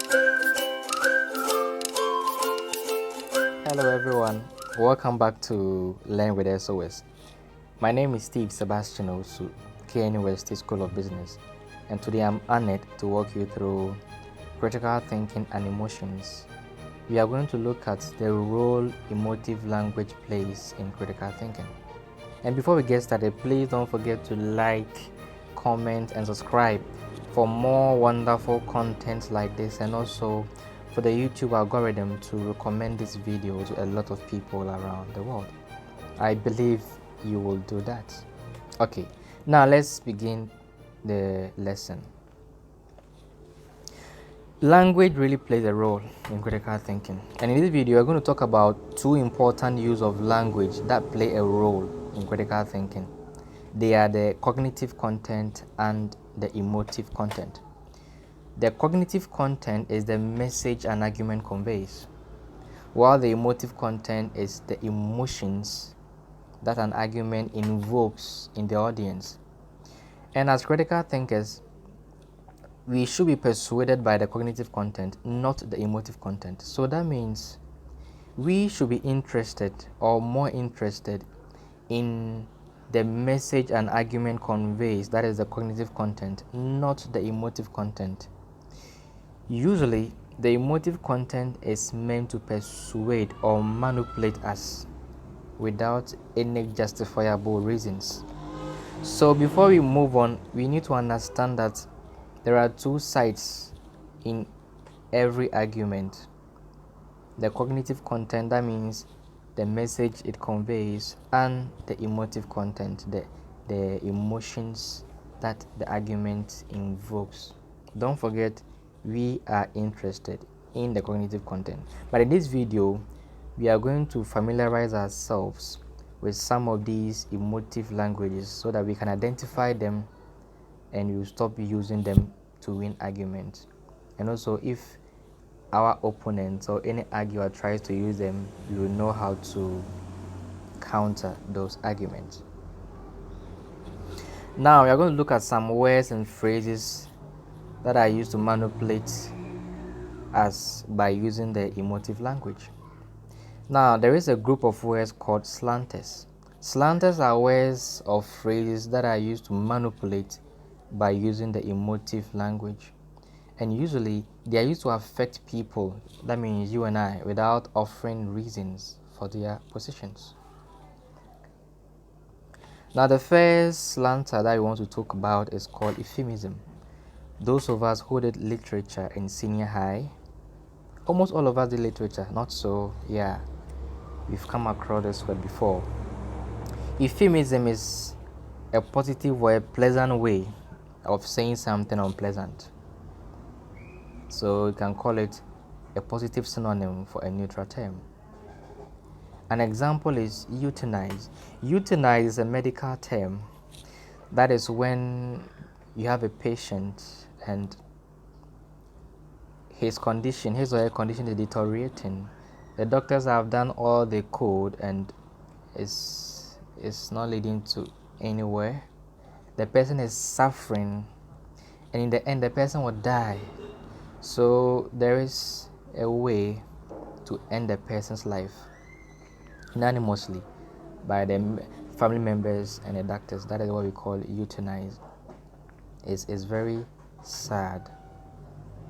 Hello everyone, welcome back to Learn with SOS. My name is Steve Sebastian Osu, KNU State School of Business, and today I'm honored to walk you through critical thinking and emotions. We are going to look at the role emotive language plays in critical thinking. And before we get started, please don't forget to like, comment, and subscribe for more wonderful content like this, and also for the YouTube algorithm to recommend this video to a lot of people around the world. I believe you will do that. Okay, now let's begin the lesson. Language really plays a role in critical thinking, and in this video we're going to talk about two important uses of language that play a role in critical thinking. They are the cognitive content and the emotive content. The cognitive content is the message an argument conveys, while the emotive content is the emotions that an argument invokes in the audience. And as critical thinkers, we should be persuaded by the cognitive content, not the emotive content. So that means we should be interested or more interested in the message an argument conveys, that is the cognitive content, not the emotive content. Usually, the emotive content is meant to persuade or manipulate us without any justifiable reasons. So before we move on, we need to understand that there are two sides in every argument. The cognitive content, that means the message it conveys, and the emotive content, the emotions that the argument invokes. Don't forget, we are interested in the cognitive content. But in this video, we are going to familiarize ourselves with some of these emotive languages so that we can identify them and we will stop using them to win arguments. And also, if our opponent or any arguer tries to use them, we will know how to counter those arguments. Now we are going to look at some words and phrases that are used to manipulate us by using the emotive language. Now there is a group of words called slanters. Slanters are words or phrases that are used to manipulate by using the emotive language. And usually they are used to affect people, that means you and I, without offering reasons for their positions. Now the first slanter that I want to talk about is called euphemism. Those of us who did literature in senior high, almost all of us did literature, not so, yeah, we've come across this word before. Euphemism is a positive or a pleasant way of saying something unpleasant. So you can call it a positive synonym for a neutral term. An example is euthanize. Euthanize is a medical term. That is when you have a patient and his or her condition is deteriorating. The doctors have done all they could and it's not leading to anywhere. The person is suffering and in the end the person will die. So there is a way to end the person's life unanimously by the family members and the doctors. That is what we call euthanize. It's very sad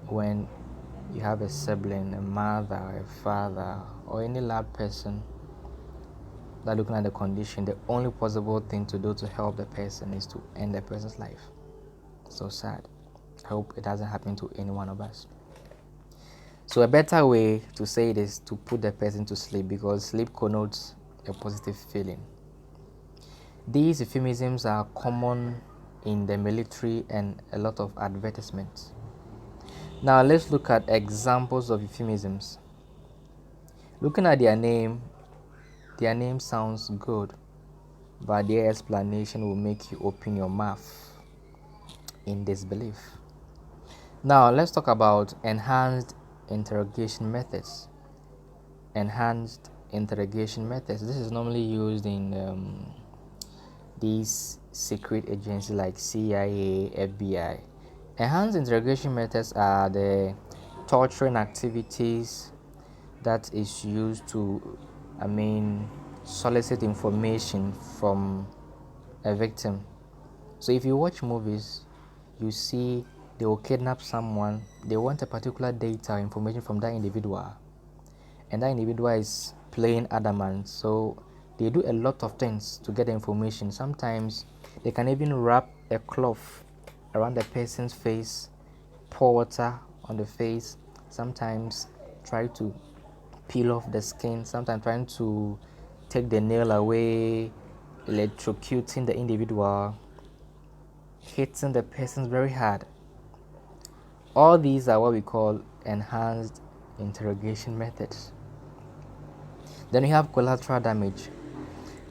when you have a sibling, a mother, a father, or any loved person that looking at the condition, the only possible thing to do to help the person is to end the person's life. So sad. I hope it doesn't happen to any one of us. So a better way to say it is to put the person to sleep, because sleep connotes a positive feeling. These euphemisms are common in the military and a lot of advertisements. Now let's look at examples of euphemisms. Looking at their name sounds good, but their explanation will make you open your mouth in disbelief. Now let's talk about enhanced interrogation methods. Enhanced interrogation methods. This is normally used in these secret agencies like CIA, FBI. Enhanced interrogation methods are the torturing activities that is used to, solicit information from a victim. So if you watch movies, you see they will kidnap someone, they want a particular data or information from that individual, and that individual is playing adamant, so they do a lot of things to get the information. Sometimes they can even wrap a cloth around the person's face, pour water on the face, sometimes try to peel off the skin, sometimes trying to take the nail away, electrocuting the individual, hitting the person very hard. All these are what we call enhanced interrogation methods. Then we have collateral damage.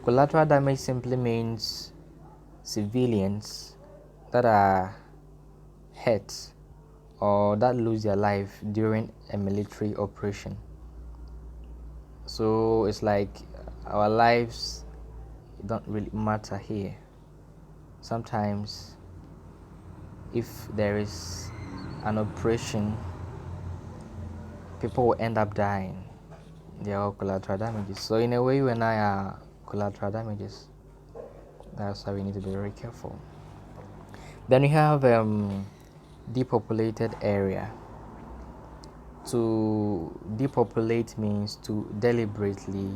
Collateral damage simply means civilians that are hurt or that lose their life during a military operation. So it's like our lives don't really matter here. Sometimes if there is an operation, people will end up dying. They are all collateral damages. So in a way, you and I are collateral damages. That's why we need to be very careful. Then we have depopulated area. To depopulate means to deliberately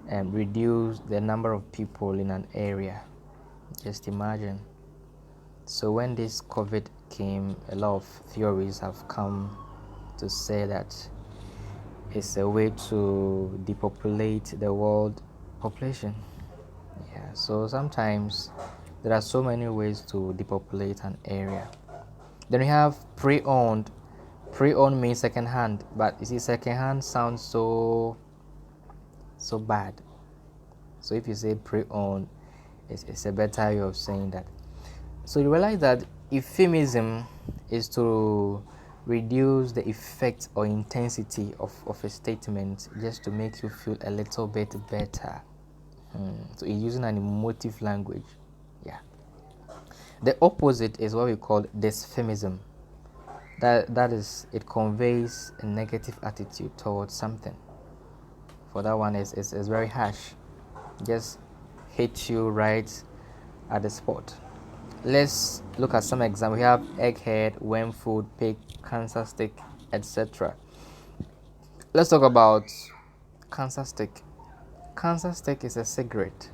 reduce the number of people in an area. Just imagine. So when this COVID came, a lot of theories have come to say that it's a way to depopulate the world population. Yeah, so sometimes there are so many ways to depopulate an area. Then we have pre-owned. Pre-owned means second-hand, but you see, second-hand sounds so bad. So if you say pre-owned, it's a better way of saying that. So you realize that euphemism is to reduce the effect or intensity of a statement just to make you feel a little bit better. So you're using an emotive language. Yeah. The opposite is what we call dysphemism. That is, it conveys a negative attitude towards something. For that one, is very harsh. Just hit you right at the spot. Let's look at some examples. We have egghead, worm food, pig, cancer stick, etc. Let's talk about cancer stick. Cancer stick is a cigarette.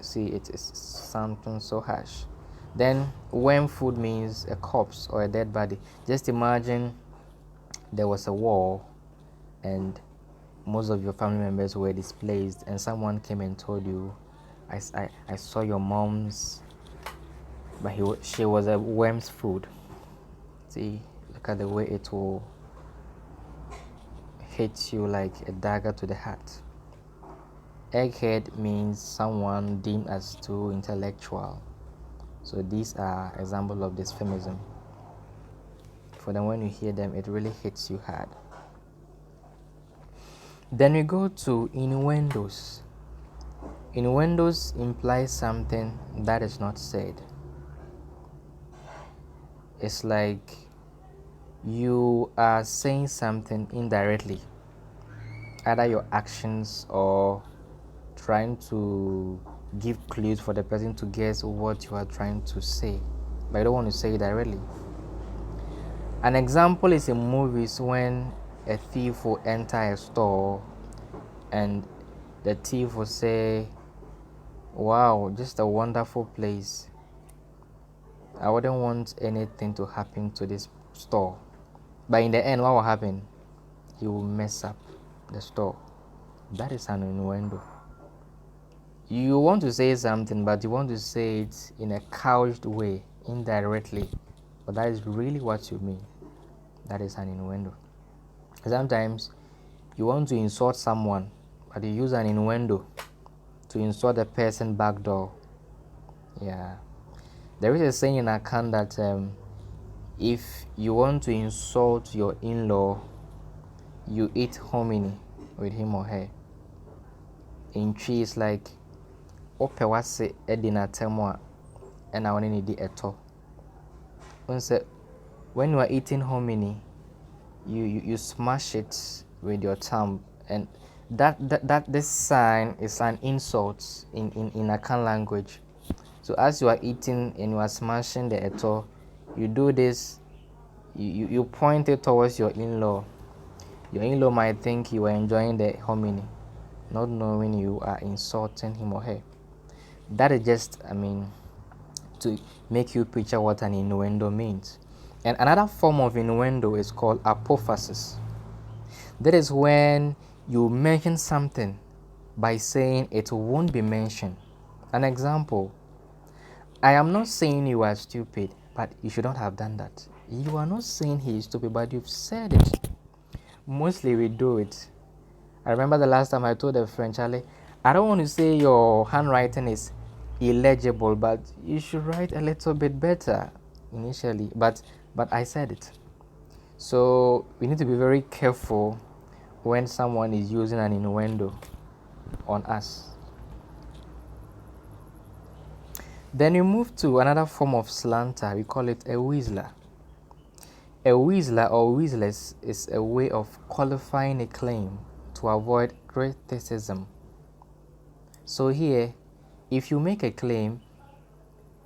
See, it is something so harsh. Then worm food means a corpse or a dead body. Just imagine there was a war and most of your family members were displaced and someone came and told you, I saw your mom's, but she was a worm's food. See, look at the way it will hit you like a dagger to the heart. Egghead means someone deemed as too intellectual. So these are examples of dysphemism. For them, when you hear them, it really hits you hard. Then we go to innuendos. Innuendos implies something that is not said. It's like you are saying something indirectly, either your actions or trying to give clues for the person to guess what you are trying to say, but you don't want to say it directly. An example is in movies when a thief will enter a store and the thief will say, wow, just a wonderful place. I wouldn't want anything to happen to this store. But in the end, what will happen? He will mess up the store. That is an innuendo. You want to say something, but you want to say it in a couched way, indirectly. But that is really what you mean. That is an innuendo. Sometimes you want to insult someone, but you use an innuendo to insult the person back door. Yeah. There is a saying in Akan that if you want to insult your in-law, you eat hominy with him or her. In Chi, it's like ope wase edina temwa ena one ni di eto. When say When you are eating hominy, you smash it with your thumb, and that this sign is an insult in Akan language. So as you are eating and you are smashing the eto, you do this, you point it towards your in-law. Your in-law might think you are enjoying the hominy, not knowing you are insulting him or her. That is just, to make you picture what an innuendo means. And another form of innuendo is called apophasis. That is when you mention something by saying it won't be mentioned. An example: I am not saying you are stupid, but you should not have done that. You are not saying he is stupid, but you've said it. Mostly we do it. I remember the last time I told a friend, Charlie, I don't want to say your handwriting is illegible, but you should write a little bit better initially. But I said it. So we need to be very careful when someone is using an innuendo on us. Then we move to another form of slanter. We call it a whistler. A whistler or whistlers is a way of qualifying a claim to avoid criticism. So here, if you make a claim,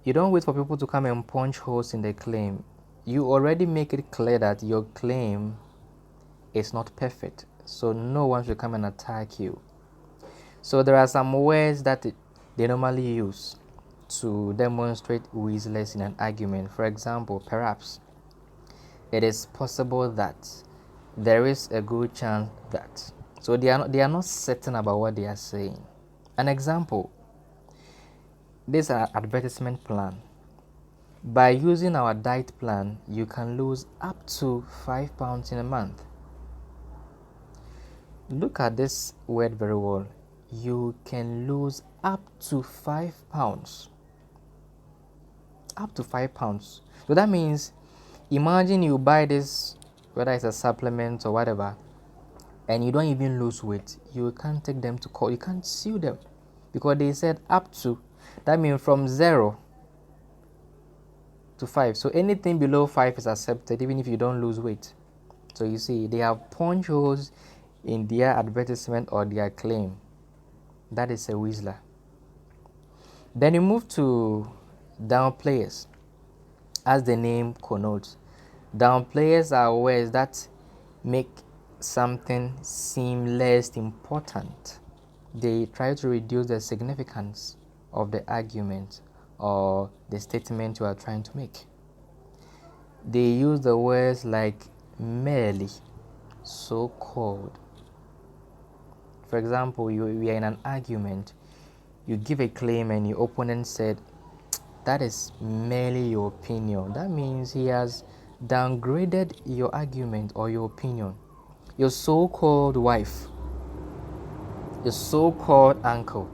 you don't wait for people to come and punch holes in the claim. You already make it clear that your claim is not perfect, so no one should come and attack you. So there are some words that they normally use to demonstrate whistlers in an argument. For example, perhaps, it is possible that, there is a good chance that. So they are not certain about what they are saying. An example: this is an advertisement plan. By using our diet plan, you can lose up to 5 pounds in a month. Look at this word very well. You can lose up to 5 pounds. Up to 5 pounds. So that means, imagine you buy this, whether it's a supplement or whatever, and you don't even lose weight. You can't take them to court. You can't sue them because they said up to. That means from 0 to 5. So anything below 5 is accepted, even if you don't lose weight. So you see, they have punch holes in their advertisement or their claim. That is a whistler. Then you move to downplayers. As the name connotes, downplayers are words that make something seem less important. They try to reduce the significance of the argument or the statement you are trying to make. They use the words like merely, so-called. For example, we are in an argument, you give a claim and your opponent said, that is merely your opinion. That means he has downgraded your argument or your opinion. Your so-called wife, your so-called uncle,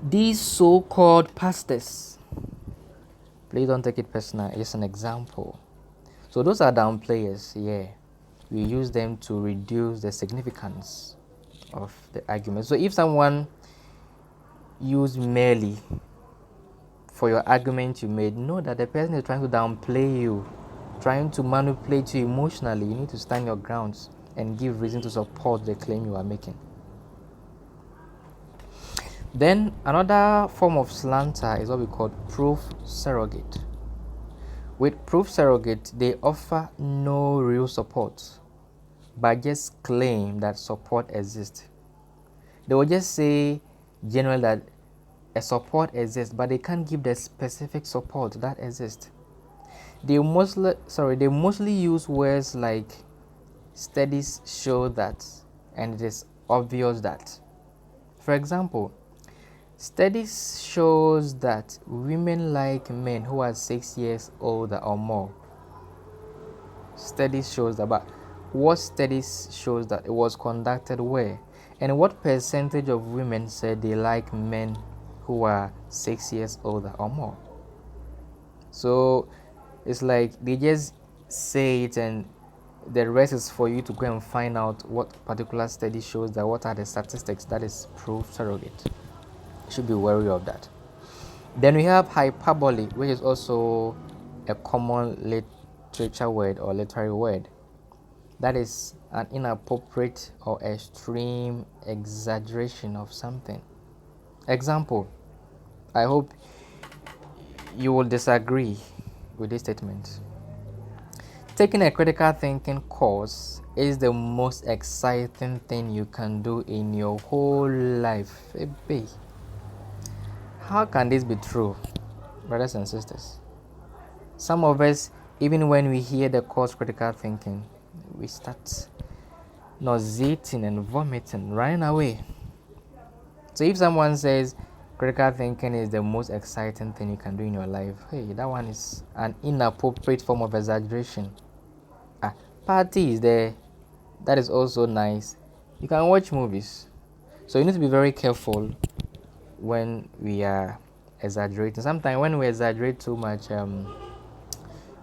these so-called pastors. Please don't take it personal, it's an example. So those are downplayers, yeah. We use them to reduce the significance of the argument. So if someone used merely for your argument you made, know that the person is trying to downplay you, trying to manipulate you emotionally. You need to stand your grounds and give reason to support the claim you are making. Then another form of slanter is what we call proof surrogate. With proof surrogate, they offer no real support, but just claim that support exists. They will just say generally that a support exists, but they can't give the specific support that exists. They mostly use words like studies show that, and it is obvious that. For example, studies shows that women like men who are 6 years older or more. Studies shows that, but what studies shows that? It was conducted where? And what percentage of women said they like men who are 6 years older or more? So it's like they just say it and the rest is for you to go and find out what particular study shows that, what are the statistics. That is proof surrogate. You should be wary of that. Then we have hyperbole, which is also a common literature word or literary word. That is an inappropriate or extreme exaggeration of something. Example, I hope you will disagree with this statement. Taking a critical thinking course is the most exciting thing you can do in your whole life. Ebe. How can this be true, brothers and sisters? Some of us, even when we hear the course critical thinking, we start nauseating and vomiting, running away. So if someone says critical thinking is the most exciting thing you can do in your life, hey, that one is an inappropriate form of exaggeration. Party is there. That is also nice. You can watch movies. So you need to be very careful when we are exaggerating. Sometimes when we exaggerate too much,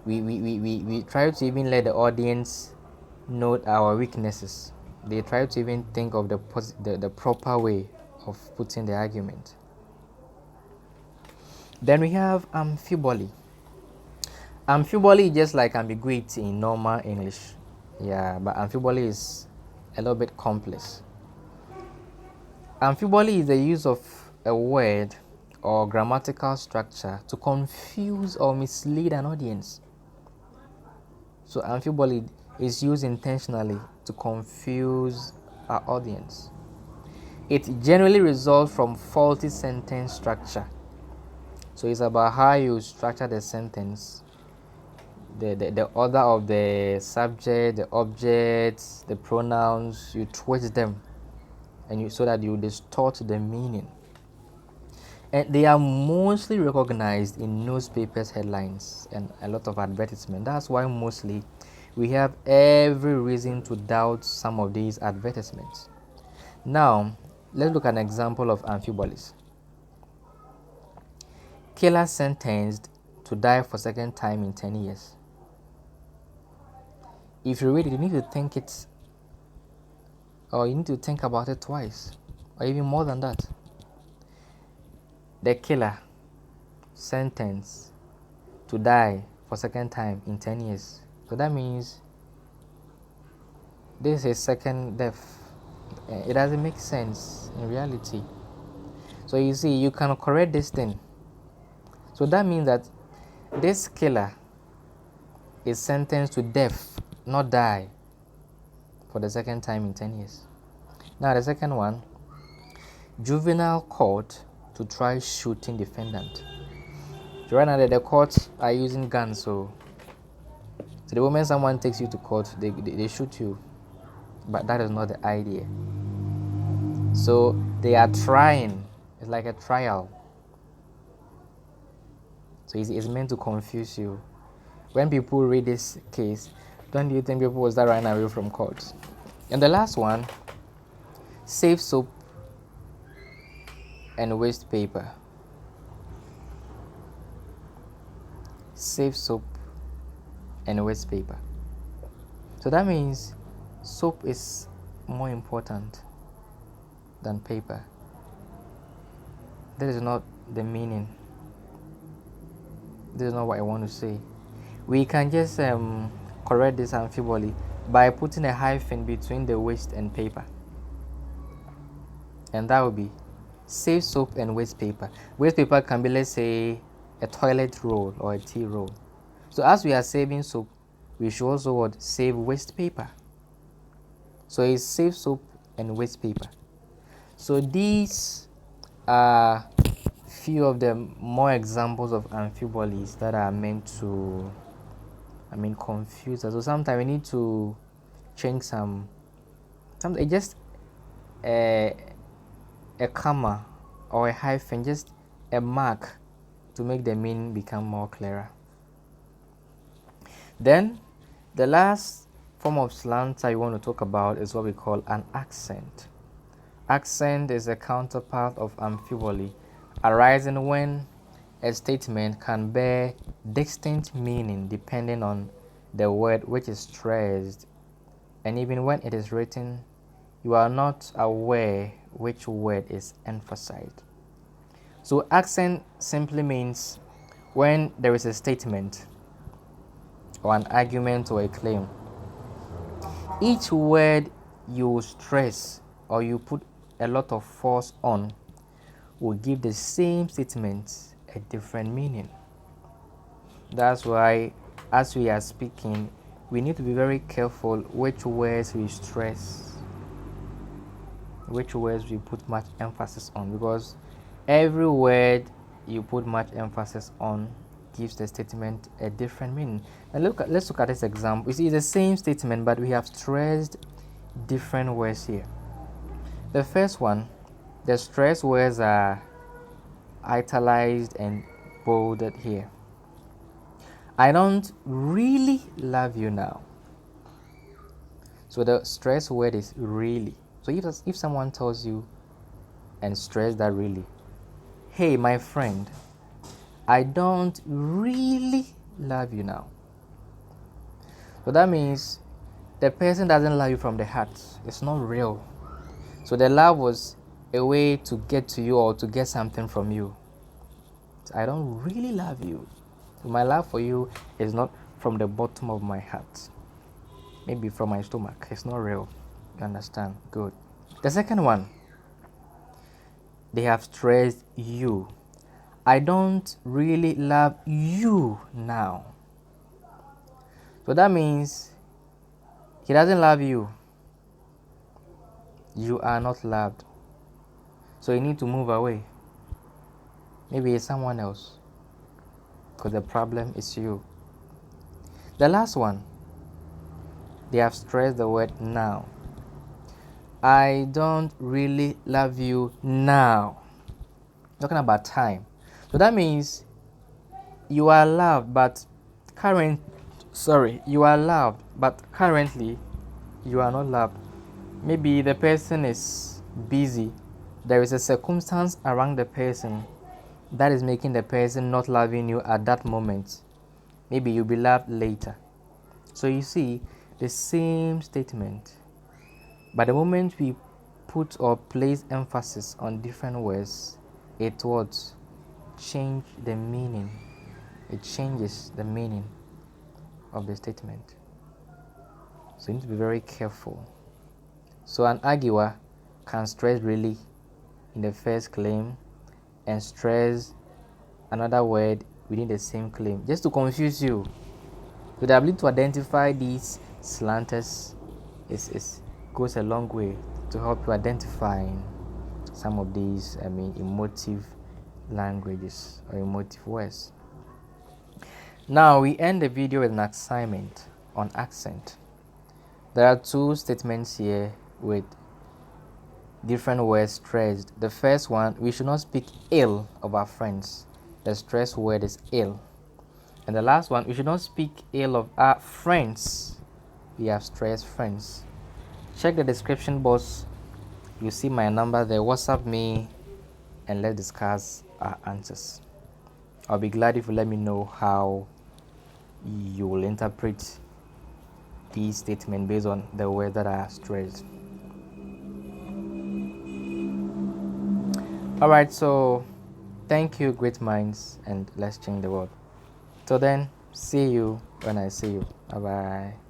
we try to even let the audience know our weaknesses. They try to even think of the proper way of putting the argument. Then we have amphibole. Amphibole is just like ambiguity in normal English. Yeah, but amphibole is a little bit complex. Amphibole is the use of a word or grammatical structure to confuse or mislead an audience. So amphibole is used intentionally to confuse our audience. It generally results from faulty sentence structure. So it's about how you structure the sentence, the order of the subject, the objects, the pronouns, you twist them and so that you distort the meaning. And they are mostly recognized in newspapers headlines and a lot of advertisements. That's why mostly we have every reason to doubt some of these advertisements. Now, let's look at an example of amphiboles. Killer sentenced to die for second time in 10 years. If you read it, you need to think it, or you need to think about it twice, or even more than that. The killer sentenced to die for second time in 10 years. So that means this is his second death. It doesn't make sense in reality. So you see, you can correct this thing. So that means that this killer is sentenced to death, not die, for the second time in 10 years. Now the second one, juvenile court to try shooting defendant. So right now the courts are using guns, so the moment someone takes you to court, they shoot you. But that is not the idea. So they are trying. It's like a trial. So it's meant to confuse you. When people read this case, don't you think people will start running away from court? And the last one, save soap and waste paper. Save soap and waste paper. So that means soap is more important than paper. That is not the meaning. This is not what I want to say. We can just correct this amphibole by putting a hyphen between the waste and paper. And that would be save soap and waste paper. Waste paper can be, let's say, a toilet roll or a tea roll. So as we are saving soap, we should also save waste paper. So it's save soap and waste paper. So these are few of the more examples of amphiboles that are meant to, confuse us. So sometimes we need to change sometimes it's just a comma or a hyphen, just a mark to make the meaning become more clearer. Then the last form of slant I want to talk about is what we call an accent. Accent is a counterpart of amphibole, arising when a statement can bear distinct meaning depending on the word which is stressed, and even when it is written, you are not aware which word is emphasized. So accent simply means when there is a statement or an argument or a claim. Each word you stress or you put a lot of force on will give the same statement a different meaning. That's why, as we are speaking, we need to be very careful which words we stress, which words we put much emphasis on, because every word you put much emphasis on gives the statement a different meaning. And let's look at this example. You see, it's the same statement, but we have stressed different words here. The first one, the stressed words are italicized and bolded here. I don't really love you now. So the stressed word is really. So if someone tells you and stress that really, hey, my friend, I don't really love you now. So that means the person doesn't love you from the heart. It's not real. So the love was a way to get to you or to get something from you. So I don't really love you. So my love for you is not from the bottom of my heart. Maybe from my stomach. It's not real. You understand? Good. The second one, they have stressed you. I don't really love you now. So that means he doesn't love you. You are not loved. So you need to move away. Maybe it's someone else, because the problem is you. The last one, they have stressed the word now. I don't really love you now. Talking about time. So that means you are loved, but you are loved, but currently you are not loved. Maybe the person is busy. There is a circumstance around the person that is making the person not loving you at that moment. Maybe you'll be loved later. So you see, the same statement, but the moment we put or place emphasis on different words, it would change the meaning. It changes the meaning of the statement. So you need to be very careful. So an arguer can stress really in the first claim and stress another word within the same claim, just to confuse you. So the ability to identify these slanters goes a long way to help you identify some of these emotive languages or emotive words. Now we end the video with an assignment on accent. There are two statements here with different words stressed. The first one, we should not speak ill of our friends. The stressed word is ill. And the last one, we should not speak ill of our friends. We have stressed friends. Check the description box. You see my number there. WhatsApp me and let's discuss our answers. I'll be glad if you let me know how you will interpret these statements based on the words that are stressed. Alright, so thank you, great minds, and let's change the world. Till then, see you when I see you. Bye bye.